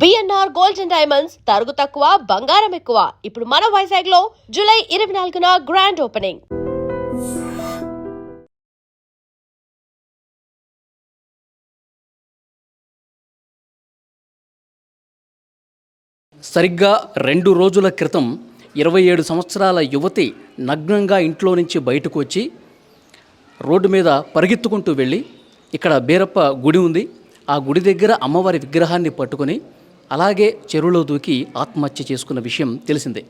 BNR gold and diamonds తరుగు తక్కువ బంగారం ఎక్కువ. ఇప్పుడు మన వైజాగ్ లో జూలై 24న గ్రాండ్ ఓపెనింగ్. సరిగ్గా 2 రోజుల క్రితం 27 సంవత్సరాల యువతి నగ్నంగా ఇంట్లో నుంచి బయటకు వచ్చి రోడ్డు మీద పరిగెత్తుకుంటూ వెళ్ళి ఇక్కడ బీరప్ప గుడి ఉంది, ఆ గుడి దగ్గర అమ్మవారి విగ్రహాన్ని పట్టుకొని అలాగే చెరువులో దూకి ఆత్మహత్య చేసుకున్న విషయం తెలిసిందే.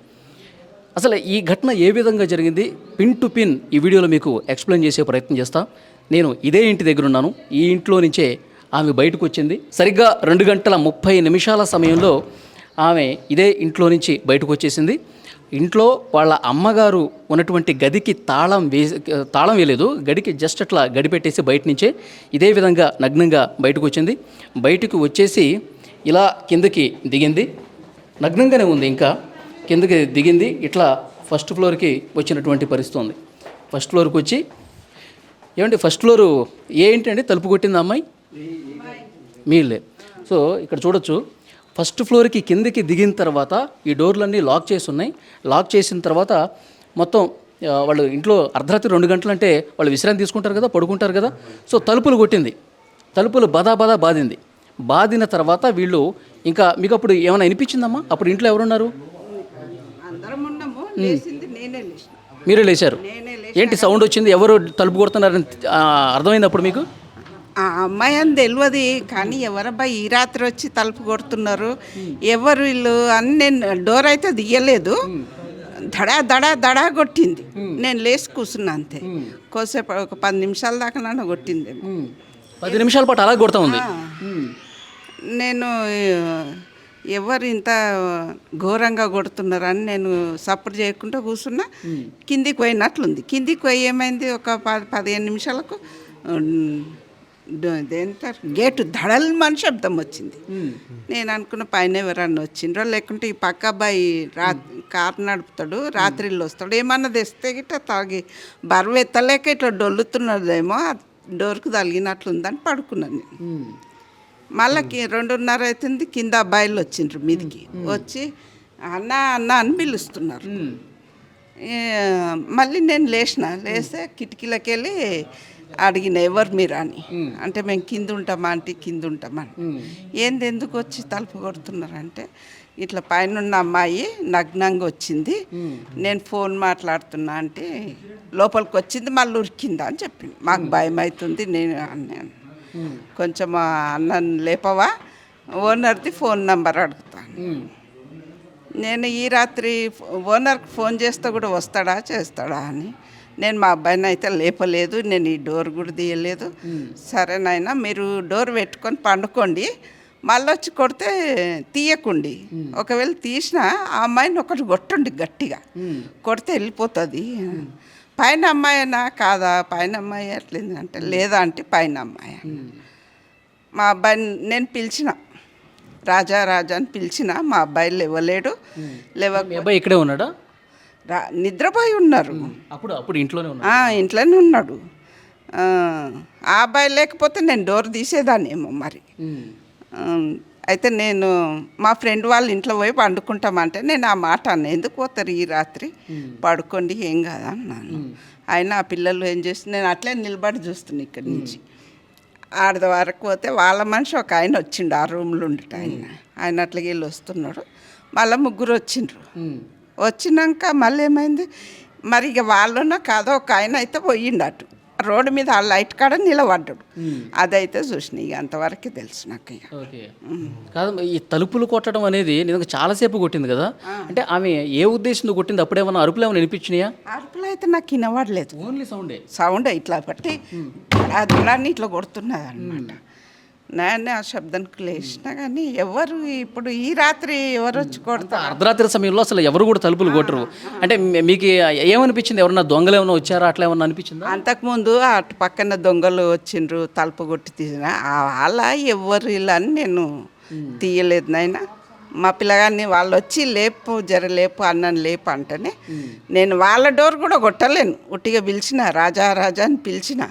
అసలు ఈ ఘటన ఏ విధంగా జరిగింది పిన్ టు పిన్ ఈ వీడియోలో మీకు ఎక్స్ప్లెయిన్ చేసే ప్రయత్నం చేస్తా. నేను ఇదే ఇంటి దగ్గర ఉన్నాను. ఈ ఇంట్లో నుంచే ఆమె బయటకు వచ్చింది. సరిగ్గా 2:30 సమయంలో ఆమె ఇదే ఇంట్లో నుంచి బయటకు వచ్చేసింది. ఇంట్లో వాళ్ళ అమ్మగారు ఉన్నటువంటి గదికి తాళం వేయలేదు. గడికి జస్ట్ అట్లా గడిపెట్టేసి బయట నుంచే ఇదే విధంగా నగ్నంగా బయటకు వచ్చింది. బయటకు వచ్చేసి ఇలా కిందకి దిగింది. నగ్నంగానే ఉంది, ఇంకా కిందకి దిగింది. ఇట్లా ఫస్ట్ ఫ్లోర్కి వచ్చినటువంటి పరిస్థితి ఉంది. ఫస్ట్ ఫ్లోర్కి వచ్చి ఏమంటే ఫస్ట్ ఫ్లోరు ఏంటంటే తలుపు కొట్టింది అమ్మాయి మీళ్ళే. సో ఇక్కడ చూడొచ్చు, ఫస్ట్ ఫ్లోర్కి కిందకి దిగిన తర్వాత ఈ డోర్లన్నీ లాక్ చేసి ఉన్నాయి. లాక్ చేసిన తర్వాత మొత్తం వాళ్ళు ఇంట్లో అర్ధరాత్రి 2 గంటలు అంటే వాళ్ళు విశ్రాంతి తీసుకుంటారు కదా, పడుకుంటారు కదా. సో తలుపులు కొట్టింది. తలుపులు బదా బాదింది. బాదిన తర్వాత వీళ్ళు ఇంకా మీకు అప్పుడు ఏమైనా అనిపించిందమ్మా? అప్పుడు ఇంట్లో ఎవరున్నారు? మీరే లేచారు. ఏంటి సౌండ్ వచ్చింది? ఎవరు తలుపు కొడుతున్నారని అర్థమైంది అప్పుడు మీకు? ఆ అమ్మాయి అని తెలియదు, కానీ ఎవరబ్బా ఈ రాత్రి వచ్చి తలుపు కొడుతున్నారు, ఎవరు వీళ్ళు అని నేను డోర్ అయితే తీయలేదు. దడా కొట్టింది. నేను లేచి కూర్చున్నా అంతే. కోసేపు ఒక 10 నిమిషాల దాకా నన్ను కొట్టింది. 10 నిమిషాల పాటు అలా కొడతా ఉంది. నేను ఎవరు ఇంత ఘోరంగా కొడుతున్నారు అని నేను సపోర్ట్ చేయకుండా కూర్చున్నా. కిందికి పోయినట్లుంది. కిందికి పోయి ఏమైంది, ఒక 15 నిమిషాలకు గేటు ధడల్మని శబ్దం వచ్చింది. నేను అనుకున్న పైన ఎవరన్నా వచ్చిండ్రో, లేకుంటే ఈ పక్క అబ్బాయి కారు నడుపుతాడు, రాత్రిలో వస్తాడు, ఏమన్నా తెస్తే గిట్ట తాగి బరువు ఎత్తలేక ఇట్లా డొల్లుతున్నదేమో, డోర్కు తగిలినట్లుందని పడుకున్నాను నేను. మళ్ళీ 2:30 అవుతుంది. కింద అబ్బాయిలు వచ్చిండ్రు మీదికి. వచ్చి అన్న అని పిలుస్తున్నారు. మళ్ళీ నేను లేస్తే కిటికీలోకి వెళ్ళి అడిగిన ఎవరు మీరు అని. అంటే మేము కింద ఉంటామా అంటే కింద ఉంటామని. ఏంది ఎందుకు వచ్చి తలుపు కొడుతున్నారంటే, ఇట్లా పైన ఉన్న అమ్మాయి నగ్నంగా వచ్చింది, నేను ఫోన్ మాట్లాడుతున్నా అంటే లోపలికి వచ్చింది, మళ్ళీ ఉరికిందా అని చెప్పింది. మాకు భయం అవుతుంది. నేను అన్నాను, కొంచెం అన్నను లేపవా, ఓనర్ది ఫోన్ నెంబర్ అడుగుతాను. నేను ఈ రాత్రి ఓనర్కి ఫోన్ చేస్తే కూడా చేస్తాడా అని. నేను మా అబ్బాయిని అయితే లేపలేదు, నేను ఈ డోర్ కూడా తీయలేదు. సరేనైనా మీరు డోర్ పెట్టుకొని పండుకోండి, మళ్ళీ వచ్చి కొడితే తీయకండి. ఒకవేళ తీసినా ఆ అమ్మాయిని ఒకటి కొట్టండి గట్టిగా, కొడితే వెళ్ళిపోతుంది. పైన అమ్మాయినా కాదా? పైన అమ్మాయి ఎట్లేదు అంటే, లేదా అంటే పైన అమ్మాయి. మా అబ్బాయిని నేను పిలిచిన, రాజా అని పిలిచిన. మా అబ్బాయి లేవలేడు. అబ్బాయి ఇక్కడే ఉన్నాడా? నిద్రపోయి ఉన్నారు. అప్పుడు ఇంట్లోనే ఉన్నాడు. ఆ అబ్బాయి లేకపోతే నేను డోర్ తీసేదాన్నేమో మరి. అయితే నేను మా ఫ్రెండ్ వాళ్ళ ఇంట్లో పోయి పండుకుంటామంటే నేను ఆ మాట అన్న, ఎందుకు పోతారు ఈ రాత్రి, పడుకోండి ఏం కాదా అన్నాను. ఆయన ఆ పిల్లలు ఏం చేసి నేను అట్లే నిలబడి చూస్తున్నాను ఇక్కడి నుంచి. ఆడద వరకు పోతే వాళ్ళ మనిషి ఒక ఆయన వచ్చిండు, ఆ రూమ్లో ఉండట ఆయన అట్లాగే వెళ్ళి వస్తున్నాడు. మళ్ళీ 3 వచ్చిండ్రు. వచ్చినాక మళ్ళీ ఏమైంది మరి, ఇక వాళ్ళనో కాదో ఒక ఆయన అయితే పోయిండు అటు రోడ్డు మీద, ఆ లైట్ కాడ నిలబడ్డాడు. అదైతే చూసిన, ఇక అంతవరకు తెలుసు నాకు. ఇక కాదు, ఈ తలుపులు కొట్టడం అనేది నేను చాలాసేపు కొట్టింది కదా, అంటే ఆమె ఏ ఉద్దేశంతో కొట్టింది? అప్పుడేమన్నా అరుపులు ఏమైనా వినిపించినాయా? అరుపులు అయితే నాకు వినవడలేదు, ఓన్లీ సౌండ్ ఇట్లా బట్టి అదన్నీ ఇట్లా కొడుతున్నది అనమాట. నేను ఆ శబ్దానికి లేచినా కానీ ఎవరు ఇప్పుడు ఈ రాత్రి ఎవరు వచ్చి కొడతారు? అర్ధరాత్రి సమయంలో అసలు ఎవరు కూడా తలుపులు కొట్టరు. అంటే మీకు ఏమనిపించింది? ఎవరన్నా దొంగలు ఏమైనా వచ్చారా, అట్లా ఏమన్నా అనిపించింది? అంతకుముందు అటు పక్కన దొంగలు వచ్చిండ్రు, తలుపు కొట్టి తీసిన అలా ఎవరు ఇలా అని నేను తీయలేదు నాయన. మా పిల్లగాన్ని వాళ్ళు వచ్చి లేపు అన్నని లేపు అంటేనే నేను వాళ్ళ డోర్ కూడా కొట్టలేను. ఉట్టిగా పిలిచిన రాజా అని పిలిచిన,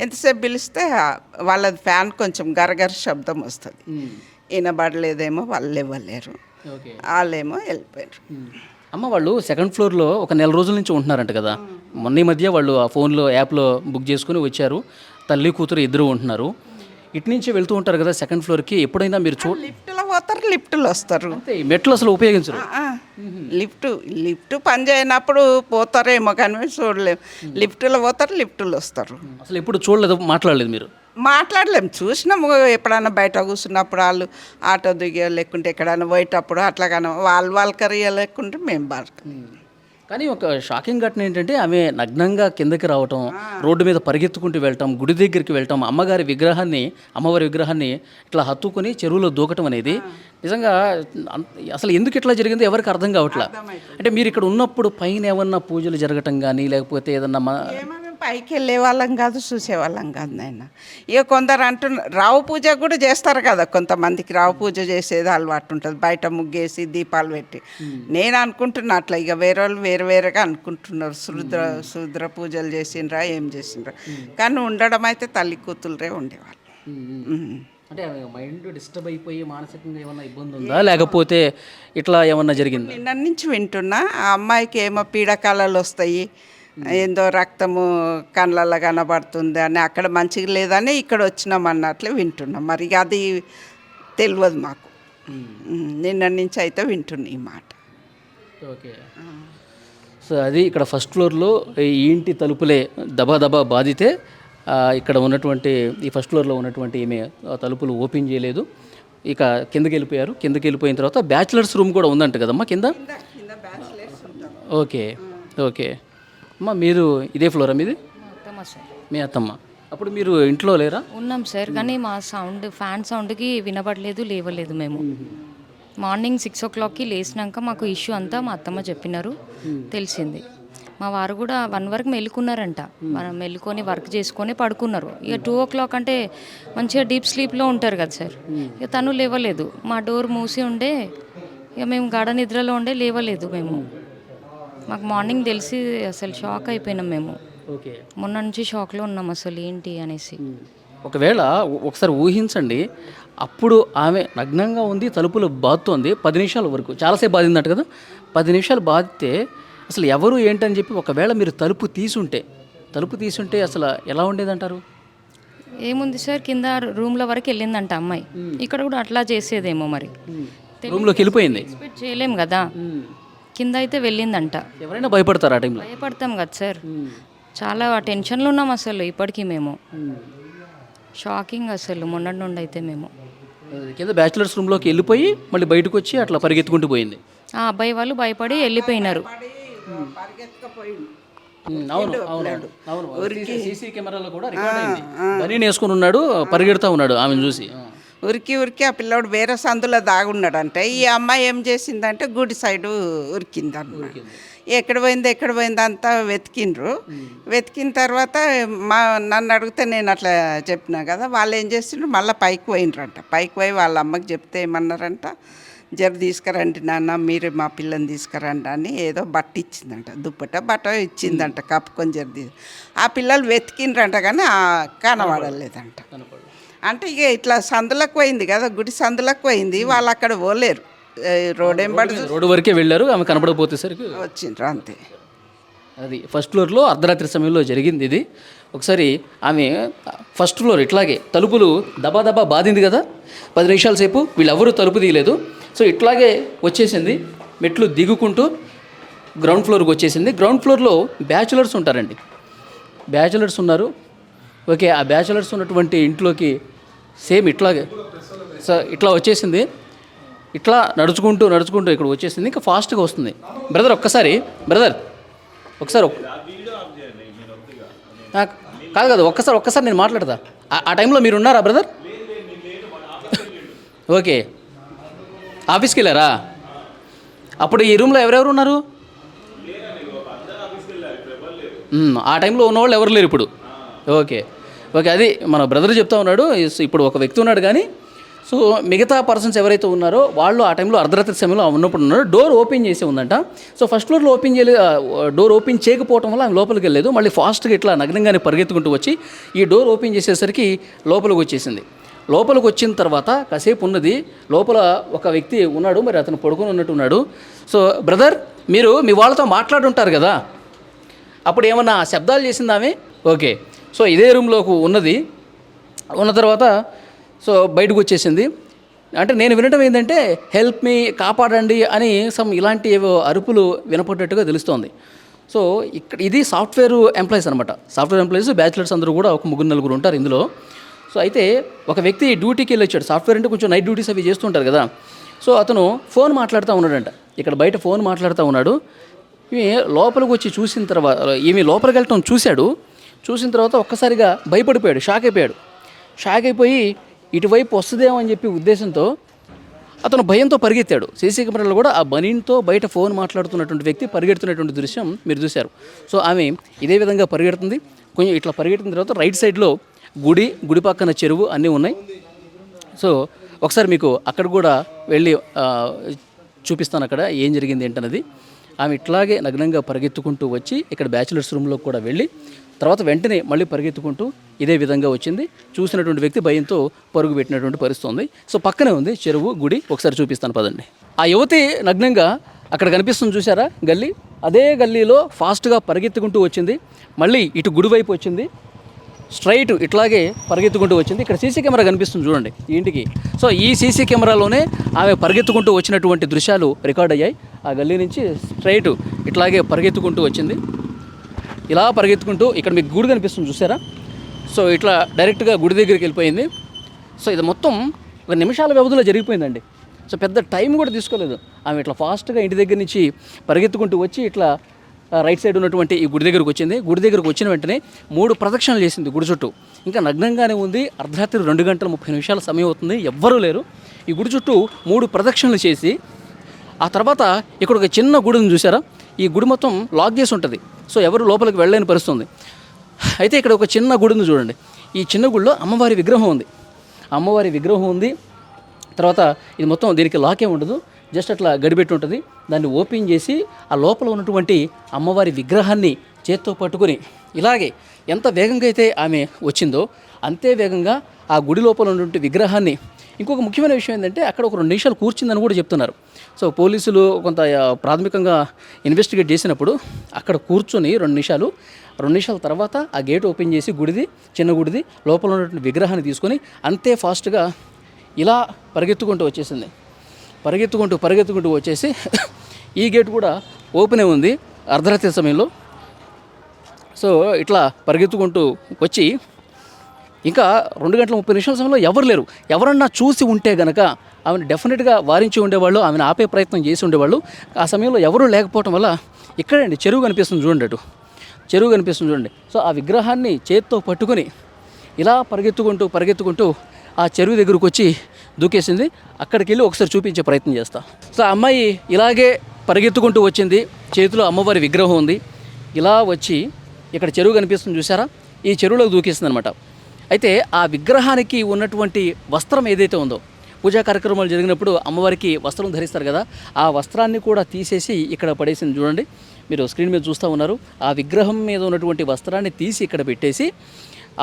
ఎంతసేపు పిలిస్తే వాళ్ళది ఫ్యాన్ కొంచెం గరగర శబ్దం వస్తుంది. వినబడలేదేమో వాళ్ళు ఇవ్వలేరు, ఓకే. వాళ్ళేమో వెళ్ళిపోయారు. అమ్మ వాళ్ళు సెకండ్ ఫ్లోర్లో ఒక నెల రోజుల నుంచి ఉంటున్నారంట కదా. మొన్న ఈ మధ్య వాళ్ళు ఆ ఫోన్లో యాప్లో బుక్ చేసుకుని వచ్చారు. తల్లి కూతురు ఇద్దరు ఉంటున్నారు. ఇటు నుంచి వెళ్తూ ఉంటారు కదా సెకండ్ ఫ్లోర్కి. ఎప్పుడైనా మీరు లిఫ్ట్లో పోతారు, లిఫ్ట్లో వస్తారు. అంతే, ఈ మెట్లు అసలు ఉపయోగించరు. లిఫ్ట్ పని చేయనప్పుడు పోతారేమో కానీ చూడలేము. లిఫ్ట్లో పోతారు, లిఫ్ట్లో వస్తారు. అసలు ఎప్పుడు చూడలేదు, మాట్లాడలేదు మీరు? మాట్లాడలేము, చూసినాము ఎప్పుడైనా బయట కూర్చున్నప్పుడు వాళ్ళు ఆటో దిగే లేకుంటే ఎక్కడైనా పోయేటప్పుడు అట్లాగానే వాళ్ళు కర్రీ లేకుంటే మేము బాగా. కానీ ఒక షాకింగ్ ఘటన ఏంటంటే ఆమె నగ్నంగా కిందకి రావటం, రోడ్డు మీద పరిగెత్తుకుంటూ వెళ్ళటం, గుడి దగ్గరికి వెళ్ళటం, అమ్మవారి విగ్రహాన్ని ఇట్లా హత్తుకొని చెరువులో దూకటం అనేది నిజంగా అసలు ఎందుకు ఇట్లా జరిగిందో ఎవరికి అర్థం కావట్లా. అంటే మీరు ఇక్కడ ఉన్నప్పుడు పైన ఏమన్నా పూజలు జరగటం కానీ లేకపోతే ఏదన్నా మేము పైకి వెళ్ళే వాళ్ళం కాదు, చూసేవాళ్ళం కాదు నాయన. ఇక కొందరు అంటున్నారు రావు పూజ కూడా చేస్తారు కదా, కొంతమందికి రావు పూజ చేసేది అలవాటు ఉంటుంది, బయట ముగ్గేసి దీపాలు పెట్టి. నేను అనుకుంటున్నా అట్లా, ఇక వేరే వాళ్ళు వేరుగా అనుకుంటున్నారు శుద్ర పూజలు చేసిండ్రా ఏం చేసిండ్రా. కానీ ఉండడం అయితే తల్లి కూతురురే ఉండేవాళ్ళు. అంటే మైండ్ డిస్టర్బ్ అయిపోయి మానసికంగా ఏమన్నా ఇబ్బంది ఉందా లేకపోతే ఇట్లా ఏమన్నా జరిగిందా? నిన్న నుంచి వింటున్నా ఆ అమ్మాయికి ఏమో పీడకాలాలు వస్తాయి, ఏందో రక్తము కళ్ళల్లో కనబడుతుంది అని, అక్కడ మంచిగా లేదని ఇక్కడ వచ్చినాం అన్నట్లు వింటున్నాం. మరి అది తెలియదు మాకు. నిన్న నుంచి అయితే వింటున్నా ఈ మాట. ఓకే. సో అది ఇక్కడ ఫస్ట్ ఫ్లోర్లో ఈ ఇంటి తలుపులే దబా బాధితే ఇక్కడ ఉన్నటువంటి ఈ ఫస్ట్ ఫ్లోర్లో ఉన్నటువంటి ఈమె తలుపులు ఓపెన్ చేయలేదు. ఇక కిందకి వెళ్ళిపోయారు. కిందకి వెళ్ళిపోయిన తర్వాత బ్యాచిలర్స్ రూమ్ కూడా ఉందంట కదమ్మా కింద. ఓకే ఓకే అమ్మ, మీరు ఇదే ఫ్లోరా మీది? మీ అత్తమ్మ. అప్పుడు మీరు ఇంట్లో లేరా? ఉన్నాం సార్, కానీ మా ఫ్యాన్ సౌండ్కి వినబడలేదు, లేవలేదు. మేము మార్నింగ్ 6 o'clockకి లేచినాక మాకు ఇష్యూ అంతా మా అత్తమ్మ చెప్పినారు, తెలిసింది. మా వారు కూడా 1 వరకు మెలుకున్నారంట. మనం మెలుకొని వర్క్ చేసుకొని పడుకున్నారు. ఇక 2 o'clock అంటే మంచిగా డీప్ స్లీప్లో ఉంటారు కదా సార్. ఇక తను లేవలేదు, మా డోర్ మూసి ఉండే, ఇక మేము గాఢ నిద్రలో ఉండే, లేవలేదు మేము. మాకు మార్నింగ్ తెలిసి అసలు షాక్ అయిపోయినాం మేము. ఓకే. మొన్న నుంచి షాక్లో ఉన్నాం అసలు ఏంటి అనేసి. ఒకవేళ ఒకసారి ఊహించండి, అప్పుడు ఆమె నగ్నంగా ఉంది, తలుపులు బాదుతోంది 10 నిమిషాల వరకు, చాలాసేపు బాధిందంట కదా. 10 నిమిషాలు బాధితే అసలు ఎవరు ఏంటని చెప్పి ఒకవేళ మీరు తలుపు తీసుంటే అసలు ఎలా ఉండేదంటారు? ఏముంది సార్, కింద రూమ్ల వరకు వెళ్ళిందంట అమ్మాయి. ఇక్కడ కూడా అట్లా చేసేదేమో మరి. రూమ్లోకి వెళ్ళిపోయింది. ఎక్స్పెక్ట్ చేయలేం కదా. కింద అయితే వెళ్ళిందంట. ఎవరైనా భయపడతారు ఆ టైంలో? భయపడతాం కదా సార్, చాలా టెన్షన్లో ఉన్నాం అసలు ఇప్పటికీ మేము. షాకింగ్ అసలు మొన్నటి నుండి అయితే మేము. కింద బ్యాచిలర్స్ రూమ్లోకి వెళ్ళిపోయి మళ్ళీ బయటకు వచ్చి అట్లా పరిగెత్తుకుంటూ పోయింది. ఆ అబ్బాయి వాళ్ళు భయపడి వెళ్ళిపోయినారు. సీసీ కెమెరాలో కూడా రికార్డ్ అయింది. బనీన్ వేసుకుని ఉన్నాడు, పరిగెడతా ఉన్నాడు ఆమెను చూసి. ఉరికి ఆ పిల్లోడు వేరే సందులో దాగున్నాడంటే, ఈ అమ్మాయి ఏం చేసిందంటే గుడి సైడు ఉరికింది అన్నమాట. ఎక్కడ పోయింది అంతా వెతికిన తర్వాత నన్ను అడిగితే నేను అట్లా చెప్పినా కదా. వాళ్ళు ఏం చేసిండ్రు, మళ్ళీ పైకి పోయినరంట. పైకి పోయి వాళ్ళ అమ్మకి చెప్తే ఏమన్నారంట, జర తీసుకురండి నాన్న, మీరు మా పిల్లని తీసుకురండి అని ఏదో బట్ట ఇచ్చిందంట, బట్ట ఇచ్చిందంట, కప్పుకొని జర ఆ పిల్లలు వెతికిండ్రంట కానీ కనబడలేదంట. అంటే ఇక ఇట్లా సందులకు పోయింది కదా, గుడి సందులకు పోయింది, వాళ్ళు అక్కడ పోలేరు, రోడ్డు వరకే వెళ్ళారు. ఆమె కనపడకపోతేసరికి వచ్చిండ్రు అంతే. అది ఫస్ట్ ఫ్లోర్లో అర్ధరాత్రి సమయంలో జరిగింది ఇది. ఒకసారి ఆమె ఫస్ట్ ఫ్లోర్ ఇట్లాగే తలుపులు దబా బాధింది కదా, 10 నిమిషాల సేపు వీళ్ళెవరూ తలుపు తీయలేదు. సో ఇట్లాగే వచ్చేసింది, మెట్లు దిగుకుంటూ గ్రౌండ్ ఫ్లోర్కి వచ్చేసింది. గ్రౌండ్ ఫ్లోర్లో బ్యాచులర్స్ ఉంటారండి, బ్యాచులర్స్ ఉన్నారు. ఓకే, ఆ బ్యాచులర్స్ ఉన్నటువంటి ఇంట్లోకి సేమ్ ఇట్లాగే సో ఇట్లా వచ్చేసింది. ఇట్లా నడుచుకుంటూ ఇక్కడ వచ్చేసింది. ఇంకా ఫాస్ట్గా వస్తుంది. బ్రదర్ ఒకసారి కాదు ఒక్కసారి నేను మాట్లాడతా. ఆ టైంలో మీరు ఉన్నారా బ్రదర్? ఓకే, ఆఫీస్కి వెళ్ళారా? అప్పుడు ఈ రూమ్లో ఎవరెవరు ఉన్నారు? ఆ టైంలో ఉన్నవాళ్ళు ఎవరు లేరు ఇప్పుడు. ఓకే, అది మన బ్రదర్ చెప్తా ఉన్నాడు. ఇప్పుడు ఒక వ్యక్తి ఉన్నాడు కానీ, సో మిగతా పర్సన్స్ ఎవరైతే ఉన్నారో వాళ్ళు ఆ టైంలో అర్ధరాత్రి సమయంలో ఉన్నప్పుడు ఉన్నారు. డోర్ ఓపెన్ చేసే ఉందంట. సో ఫస్ట్ ఫ్లోర్లో డోర్ ఓపెన్ చేయకపోవడం వల్ల ఆమె లోపలికి వెళ్ళలేదు. మళ్ళీ ఫాస్ట్గా ఇట్లా నగ్నంగానే పరిగెత్తుకుంటూ వచ్చి ఈ డోర్ ఓపెన్ చేసేసరికి లోపలికి వచ్చేసింది. లోపలికి వచ్చిన తర్వాత కాసేపు ఉన్నది, లోపల ఒక వ్యక్తి ఉన్నాడు, మరి అతను పడుకొని ఉన్నట్టు ఉన్నాడు. సో బ్రదర్, మీరు మీ వాళ్ళతో మాట్లాడుంటారు కదా, అప్పుడు ఏమన్నా శబ్దాలు చేసిందామే? ఓకే. సో ఇదే రూమ్లోకి ఉన్నది, ఉన్న తర్వాత సో బయటకు వచ్చేసింది. అంటే నేను వినటం ఏంటంటే హెల్ప్ మీ, కాపాడండి అని ఇలాంటి ఏవో అరుపులు వినపడ్డట్టుగా తెలుస్తోంది. సో ఇక్కడ ఇది సాఫ్ట్వేర్ ఎంప్లాయీస్ అనమాట. సాఫ్ట్వేర్ ఎంప్లాయీస్ బ్యాచిలర్స్ అందరూ కూడా ఒక 3-4 ఉంటారు ఇందులో. సో అయితే ఒక వ్యక్తి డ్యూటీకి వెళ్ళి వచ్చాడు. సాఫ్ట్వేర్ అంటే కొంచెం నైట్ డ్యూటీస్ అవి చేస్తుంటారు కదా. సో అతను ఫోన్ మాట్లాడుతూ ఉన్నాడంట, ఇక్కడ బయట ఫోన్ మాట్లాడుతూ ఉన్నాడు. ఈమె లోపలికి వచ్చి చూసిన తర్వాత, ఈమె లోపలికి వెళ్ళటం చూసిన తర్వాత ఒక్కసారిగా భయపడిపోయాడు, షాక్ అయిపోయి ఇటువైపు వస్తుందేమో అని చెప్పి ఉద్దేశంతో అతను భయంతో పరిగెత్తాడు. సీసీ కెమెరాలో కూడా ఆ బనీన్తో బయట ఫోన్ మాట్లాడుతున్నటువంటి వ్యక్తి పరిగెడుతున్నటువంటి దృశ్యం మీరు చూశారు. సో ఆమె ఇదే విధంగా పరిగెడుతుంది. కొంచెం ఇట్లా పరిగెట్టిన తర్వాత రైట్ సైడ్లో గుడి పక్కన చెరువు అన్నీ ఉన్నాయి. సో ఒకసారి మీకు అక్కడ కూడా వెళ్ళి చూపిస్తాను అక్కడ ఏం జరిగింది ఏంటన్నది. ఆమె ఇట్లాగే నగ్నంగా పరిగెత్తుకుంటూ వచ్చి ఇక్కడ బ్యాచిలర్స్ రూమ్లో కూడా వెళ్ళి తర్వాత వెంటనే మళ్ళీ పరిగెత్తుకుంటూ ఇదే విధంగా వచ్చింది. చూసినటువంటి వ్యక్తి భయంతో పరుగు పెట్టినటువంటి పరిస్థితి ఉంది. సో పక్కనే ఉంది చెరువు, గుడి. ఒకసారి చూపిస్తాను పదండి. ఆ యువతి నగ్నంగా అక్కడ కనిపిస్తుంది చూసారా గల్లీ, అదే గల్లీలో ఫాస్ట్గా పరిగెత్తుకుంటూ వచ్చింది. మళ్ళీ ఇటు గుడి వైపు వచ్చింది, స్ట్రైట్ ఇట్లాగే పరిగెత్తుకుంటూ వచ్చింది. ఇక్కడ సీసీ కెమెరా కనిపిస్తుంది చూడండి ఈ ఇంటికి. సో ఈ సీసీ కెమెరాలోనే ఆమె పరిగెత్తుకుంటూ వచ్చినటువంటి దృశ్యాలు రికార్డ్ అయ్యాయి. ఆ గల్లీ నుంచి స్ట్రైట్ ఇట్లాగే పరిగెత్తుకుంటూ వచ్చింది. ఇలా పరిగెత్తుకుంటూ ఇక్కడ మీకు గుడి కనిపిస్తుంది చూసారా. సో ఇట్లా డైరెక్ట్గా గుడి దగ్గరికి వెళ్ళిపోయింది. సో ఇది మొత్తం 1 నిమిషాల వ్యవధిలో జరిగిపోయిందండి. సో పెద్ద టైం కూడా తీసుకోలేదు. ఆమె ఇట్లా ఫాస్ట్గా ఇంటి దగ్గర నుంచి పరిగెత్తుకుంటూ వచ్చి ఇట్లా రైట్ సైడ్ ఉన్నటువంటి ఈ గుడి దగ్గరకు వచ్చింది. గుడి దగ్గరకు వచ్చిన వెంటనే 3 ప్రదక్షిణలు చేసింది గుడి చుట్టూ. ఇంకా నగ్నంగానే ఉంది. అర్ధరాత్రి 2:30 సమయం అవుతుంది, ఎవ్వరూ లేరు. ఈ గుడి చుట్టూ 3 ప్రదక్షిణలు చేసి ఆ తర్వాత ఇక్కడ ఒక చిన్న గుడిని చూసారా. ఈ గుడి మొత్తం లాక్ చేసి ఉంటుంది. సో ఎవరు లోపలికి వెళ్ళలేని పరిస్థితుంది. అయితే ఇక్కడ ఒక చిన్న గుడిని చూడండి. ఈ చిన్న గుడిలో అమ్మవారి విగ్రహం ఉంది. తర్వాత ఇది మొత్తం దీనికి లాకే ఉండదు, జస్ట్ అట్లా గడిపెట్టి ఉంటుంది. దాన్ని ఓపెన్ చేసి ఆ లోపల ఉన్నటువంటి అమ్మవారి విగ్రహాన్ని చేత్తో పట్టుకొని ఇలాగే ఎంత వేగంగా అయితే ఆమె వచ్చిందో అంతే వేగంగా ఆ గుడి లోపల ఉన్నటువంటి విగ్రహాన్ని. ఇంకొక ముఖ్యమైన విషయం ఏంటంటే అక్కడ ఒక 2 నిమిషాలు కూర్చుందని కూడా చెప్తున్నారు. సో పోలీసులు కొంత ప్రాథమికంగా ఇన్వెస్టిగేట్ చేసినప్పుడు అక్కడ కూర్చొని 2 నిమిషాల తర్వాత ఆ గేట్ ఓపెన్ చేసి చిన్న గుడిది లోపల ఉన్నటువంటి విగ్రహాన్ని తీసుకొని అంతే ఫాస్ట్గా ఇలా పరిగెత్తుకుంటూ వచ్చేసి ఈ గేట్ కూడా ఓపెనే ఉంది అర్ధరాత్రి సమయంలో. సో ఇట్లా పరిగెత్తుకుంటూ వచ్చి ఇంకా 2:30 సమయంలో ఎవరు లేరు. ఎవరన్నా చూసి ఉంటే గనక ఆమెను డెఫినెట్గా వారించి ఉండేవాళ్ళు, ఆమెను ఆపే ప్రయత్నం చేసి ఉండేవాళ్ళు. ఆ సమయంలో ఎవరూ లేకపోవటం వల్ల ఇక్కడండి చెరువు కనిపిస్తుంది చూడండి. సో ఆ విగ్రహాన్ని చేత్తో పట్టుకొని ఇలా పరిగెత్తుకుంటూ ఆ చెరువు దగ్గరకు వచ్చి దూకేసింది. అక్కడికి వెళ్ళి ఒకసారి చూపించే ప్రయత్నం చేస్తా. సో ఆ అమ్మాయి ఇలాగే పరిగెత్తుకుంటూ వచ్చింది, చేతిలో అమ్మవారి విగ్రహం ఉంది. ఇలా వచ్చి ఇక్కడ చెరువు కనిపిస్తుంది చూసారా, ఈ చెరువులోకి దూకేసింది అనమాట. అయితే ఆ విగ్రహానికి ఉన్నటువంటి వస్త్రం ఏదైతే ఉందో, పూజా కార్యక్రమాలు జరిగినప్పుడు అమ్మవారికి వస్త్రం ధరిస్తారు కదా, ఆ వస్త్రాన్ని కూడా తీసేసి ఇక్కడ పడేసింది చూడండి. మీరు స్క్రీన్ మీద చూస్తూ ఉన్నారు. ఆ విగ్రహం మీద ఉన్నటువంటి వస్త్రాన్ని తీసి ఇక్కడ పెట్టేసి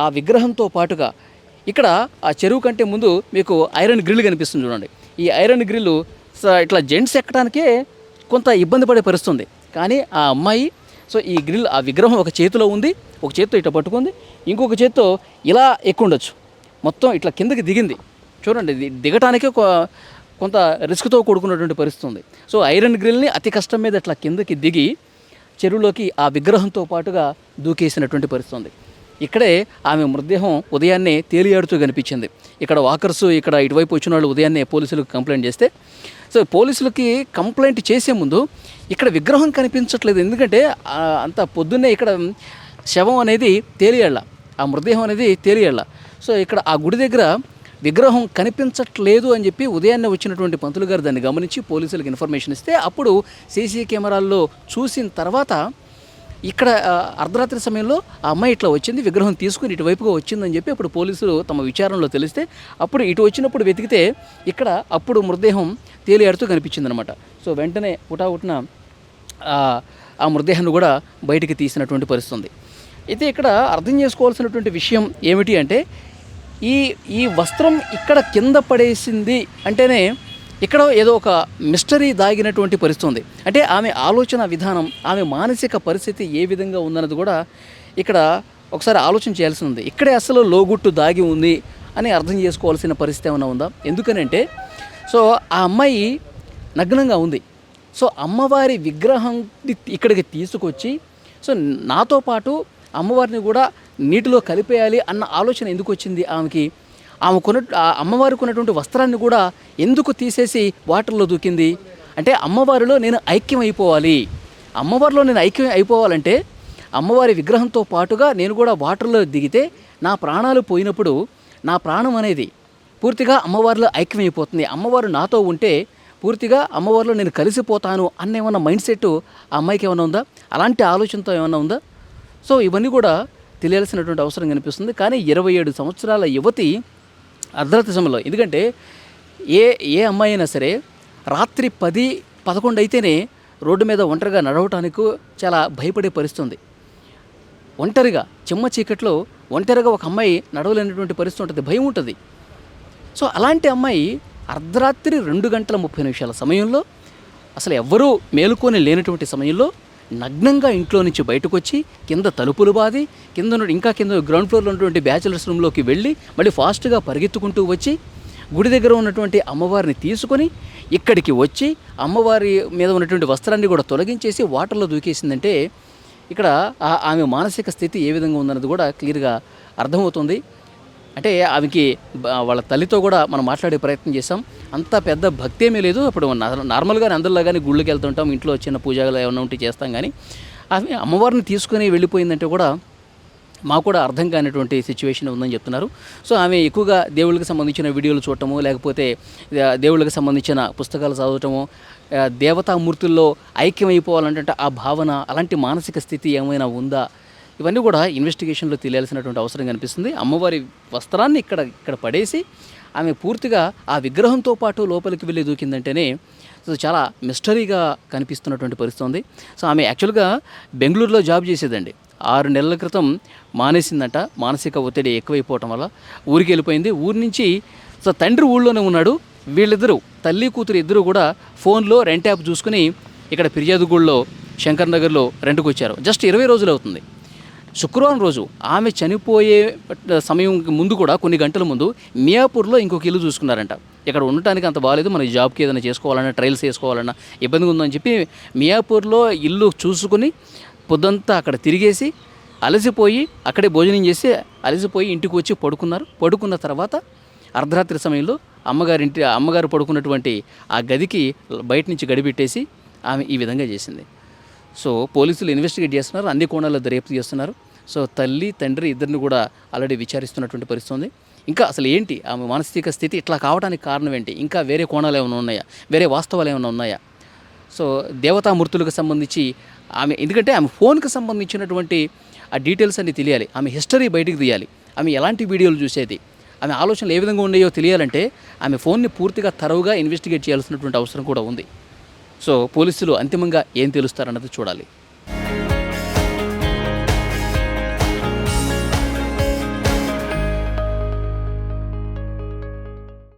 ఆ విగ్రహంతో పాటుగా ఇక్కడ ఆ చెరువు కంటే ముందు మీకు ఐరన్ గ్రిల్ కనిపిస్తుంది చూడండి. ఈ ఐరన్ గ్రిల్ ఇట్లా జెంట్స్ ఎక్కడానికే కొంత ఇబ్బంది పడే పరిస్థితుంది. కానీ ఆ అమ్మాయి సో ఈ గ్రిల్ ఆ విగ్రహం ఒక చేతిలో ఉంది, ఒక చేత్తో ఇట్లా పట్టుకుంది, ఇంకొక చేత్తో ఇలా ఎక్కుండొచ్చు. మొత్తం ఇట్లా కిందకి దిగింది చూడండి. దిగటానికే కొంత రిస్క్తో కూడుకున్నటువంటి పరిస్థితి ఉంది. సో ఐరన్ గ్రిల్ని అతి కష్టం మీద ఇట్లా కిందకి దిగి చెరువులోకి ఆ విగ్రహంతో పాటుగా దూకేసినటువంటి పరిస్థితి ఉంది. ఇక్కడే ఆమె మృతదేహం ఉదయాన్నే తేలియాడుతూ కనిపించింది. ఇక్కడ వాకర్సు ఇక్కడ ఇటువైపు వచ్చిన వాళ్ళు ఉదయాన్నే పోలీసులకు కంప్లైంట్ చేస్తే, సో పోలీసులకి కంప్లైంట్ చేసే ముందు ఇక్కడ విగ్రహం కనిపించట్లేదు. ఎందుకంటే అంత పొద్దున్నే ఇక్కడ శవం అనేది తేలియాళ్ళ, ఆ మృతదేహం అనేది తేలియాళ్ళ. సో ఇక్కడ ఆ గుడి దగ్గర విగ్రహం కనిపించట్లేదు అని చెప్పి ఉదయాన్నే వచ్చినటువంటి పంతులు గారు దాన్ని గమనించి పోలీసులకు ఇన్ఫర్మేషన్ ఇస్తే అప్పుడు సీసీ కెమెరాల్లో చూసిన తర్వాత ఇక్కడ అర్ధరాత్రి సమయంలో ఆ అమ్మాయి ఇట్లా వచ్చింది, విగ్రహం తీసుకుని ఇటువైపుగా వచ్చిందని చెప్పి అప్పుడు పోలీసులు తమ విచారణలో తెలిస్తే అప్పుడు ఇటు వచ్చినప్పుడు వెతికితే ఇక్కడ అప్పుడు మృతదేహం తేలియాడుతూ కనిపించిందనమాట. సో వెంటనే ఉటావుటిన ఆ మృతదేహాన్ని కూడా బయటికి తీసినటువంటి పరిస్థితి ఉంది. అయితే ఇక్కడ అర్థం చేసుకోవాల్సినటువంటి విషయం ఏమిటి అంటే ఈ ఈ వస్త్రం ఇక్కడ కింద పడేసింది అంటేనే ఇక్కడ ఏదో ఒక మిస్టరీ దాగినటువంటి పరిస్థితి ఉంది. అంటే ఆమె ఆలోచన విధానం, ఆమె మానసిక పరిస్థితి ఏ విధంగా ఉందన్నది కూడా ఇక్కడ ఒకసారి ఆలోచన చేయాల్సి ఉంది. ఇక్కడే అసలు లోగుట్టు దాగి ఉంది అని అర్థం చేసుకోవాల్సిన పరిస్థితి ఏమైనా ఉందా? ఎందుకనంటే సో ఆ అమ్మాయి నగ్నంగా ఉంది. సో అమ్మవారి విగ్రహం ఇక్కడికి తీసుకొచ్చి సో నాతో పాటు అమ్మవారిని కూడా నీటిలో కలిపేయాలి అన్న ఆలోచన ఎందుకు వచ్చింది ఆమెకి? అమ్మవారికి ఉన్నటువంటి వస్త్రాన్ని కూడా ఎందుకు తీసేసి వాటర్లో దూకింది? అంటే అమ్మవారిలో నేను ఐక్యం అయిపోవాలి, అమ్మవారిలో నేను ఐక్యం అయిపోవాలంటే అమ్మవారి విగ్రహంతో పాటుగా నేను కూడా వాటర్లో దిగితే నా ప్రాణాలు పోయినప్పుడు నా ప్రాణం అనేది పూర్తిగా అమ్మవారిలో ఐక్యం అయిపోతుంది, అమ్మవారు నాతో ఉంటే పూర్తిగా అమ్మవారిలో నేను కలిసిపోతాను అన్న ఏమన్నా మైండ్ సెట్ ఆ అమ్మాయికి ఏమైనా ఉందా? అలాంటి ఆలోచనతో ఏమైనా ఉందా? సో ఇవన్నీ కూడా తెలియాల్సినటువంటి అవసరం కనిపిస్తుంది. కానీ 27 సంవత్సరాల యువతి అర్ధరాత్రి సమయంలో, ఎందుకంటే ఏ అమ్మాయి అయినా సరే రాత్రి 10-11 అయితేనే రోడ్డు మీద ఒంటరిగా నడవటానికి చాలా భయపడే పరిస్థితి ఉంది. ఒంటరిగా చిమ్మ చీకట్లో ఒంటరిగా ఒక అమ్మాయి నడవలేనటువంటి పరిస్థితి ఉంటుంది, భయం ఉంటుంది. సో అలాంటి అమ్మాయి అర్ధరాత్రి 2:30 సమయంలో అసలు ఎవ్వరూ మేలుకొని లేనటువంటి సమయంలో నగ్నంగా ఇంట్లో నుంచి బయటకు వచ్చి కింద తలుపులు బాది కింద గ్రౌండ్ ఫ్లోర్లో ఉన్నటువంటి బ్యాచిలర్స్ రూమ్లోకి వెళ్ళి మళ్ళీ ఫాస్ట్గా పరిగెత్తుకుంటూ వచ్చి గుడి దగ్గర ఉన్నటువంటి అమ్మవారిని తీసుకొని ఇక్కడికి వచ్చి అమ్మవారి మీద ఉన్నటువంటి వస్త్రాన్ని కూడా తొలగించేసి వాటర్లో దూకేసిందంటే ఇక్కడ ఆమె మానసిక స్థితి ఏ విధంగా ఉందన్నది కూడా క్లియర్గా అర్థమవుతుంది. అంటే ఆమెకి వాళ్ళ తల్లితో కూడా మనం మాట్లాడే ప్రయత్నం చేసాం. అంత పెద్ద భక్తి ఏమీ లేదు. అప్పుడు నార్మల్గానే అందరిలాగానే గుళ్ళకి వెళ్తుంటాం, ఇంట్లో చిన్న పూజలు ఏమైనా ఉంటే చేస్తాం. కానీ ఆమె అమ్మవారిని తీసుకొని వెళ్ళిపోయిందంటే కూడా మాకు కూడా అర్థం కానిటువంటి సిచ్యువేషన్ ఉందని చెప్తున్నారు. సో ఆమె ఎక్కువగా దేవుళ్ళకి సంబంధించిన వీడియోలు చూడటము, లేకపోతే దేవుళ్ళకి సంబంధించిన పుస్తకాలు చదవటము, దేవతామూర్తుల్లో ఐక్యమైపోవాలంటే ఆ భావన, అలాంటి మానసిక స్థితి ఏమైనా ఉందా, ఇవన్నీ కూడా ఇన్వెస్టిగేషన్లో తెలియాల్సినటువంటి అవసరం కనిపిస్తుంది. అమ్మవారి వస్త్రాన్ని ఇక్కడ పడేసి ఆమె పూర్తిగా ఆ విగ్రహంతో పాటు లోపలికి వెళ్ళి దూకిందంటేనే సో చాలా మిస్టరీగా కనిపిస్తున్నటువంటి పరిస్థితి ఉంది. సో ఆమె యాక్చువల్గా బెంగళూరులో జాబ్ చేసేదండి. 6 నెలల క్రితం మానేసిందంట, మానసిక ఒత్తిడి ఎక్కువైపోవటం వల్ల ఊరికి వెళ్ళిపోయింది. ఊరి నుంచి సో తండ్రి ఊళ్ళోనే ఉన్నాడు. వీళ్ళిద్దరూ తల్లి కూతురు ఇద్దరు కూడా ఫోన్లో రెంట్ యాప్ చూసుకుని ఇక్కడ ఫిర్యాదుగూడలో శంకర్ నగర్లో రెంట్కి వచ్చారు. జస్ట్ 20 రోజులు అవుతుంది. శుక్రవారం రోజు ఆమె చనిపోయే సమయం ముందు కూడా కొన్ని గంటల ముందు మియాపూర్లో ఇంకొక ఇల్లు చూసుకున్నారంట. ఇక్కడ ఉండటానికి అంత బాగాలేదు, మన జాబ్కి ఏదైనా చేసుకోవాలన్నా ట్రయల్స్ చేసుకోవాలన్నా ఇబ్బందిగా ఉందని చెప్పి మియాపూర్లో ఇల్లు చూసుకుని పొద్దంతా అక్కడ తిరిగేసి అలసిపోయి అక్కడే భోజనం చేసి అలసిపోయి ఇంటికి వచ్చి పడుకున్నారు. పడుకున్న తర్వాత అర్ధరాత్రి సమయంలో అమ్మగారు పడుకున్నటువంటి ఆ గదికి బయట నుంచి గడిపెట్టేసి ఆమె ఈ విధంగా చేసింది. సో పోలీసులు ఇన్వెస్టిగేట్ చేస్తున్నారు, అన్ని కోణాల్లో దర్యాప్తు చేస్తున్నారు. సో తల్లి తండ్రి ఇద్దరిని కూడా ఆల్రెడీ విచారిస్తున్నటువంటి పరిస్థితి ఉంది. ఇంకా అసలు ఏంటి ఆమె మానసిక స్థితి ఇట్లా కావడానికి కారణం ఏంటి, ఇంకా వేరే కోణాలు ఏమైనా ఉన్నాయా, వేరే వాస్తవాలు ఏమైనా ఉన్నాయా? సో దేవతామూర్తులకు సంబంధించి ఎందుకంటే ఆమె ఫోన్కి సంబంధించినటువంటి ఆ డీటెయిల్స్ అన్నీ తెలియాలి, ఆమె హిస్టరీ బయటికి తీయాలి, ఆమె ఎలాంటి వీడియోలు చూసేది, ఆమె ఆలోచనలు ఏ విధంగా ఉన్నాయో తెలియాలంటే ఆమె ఫోన్ని పూర్తిగా తరవుగా ఇన్వెస్టిగేట్ చేయాల్సినటువంటి అవసరం కూడా ఉంది. సో పోలీసులు అంతిమంగా ఏం తెలుస్తారన్నది చూడాలి.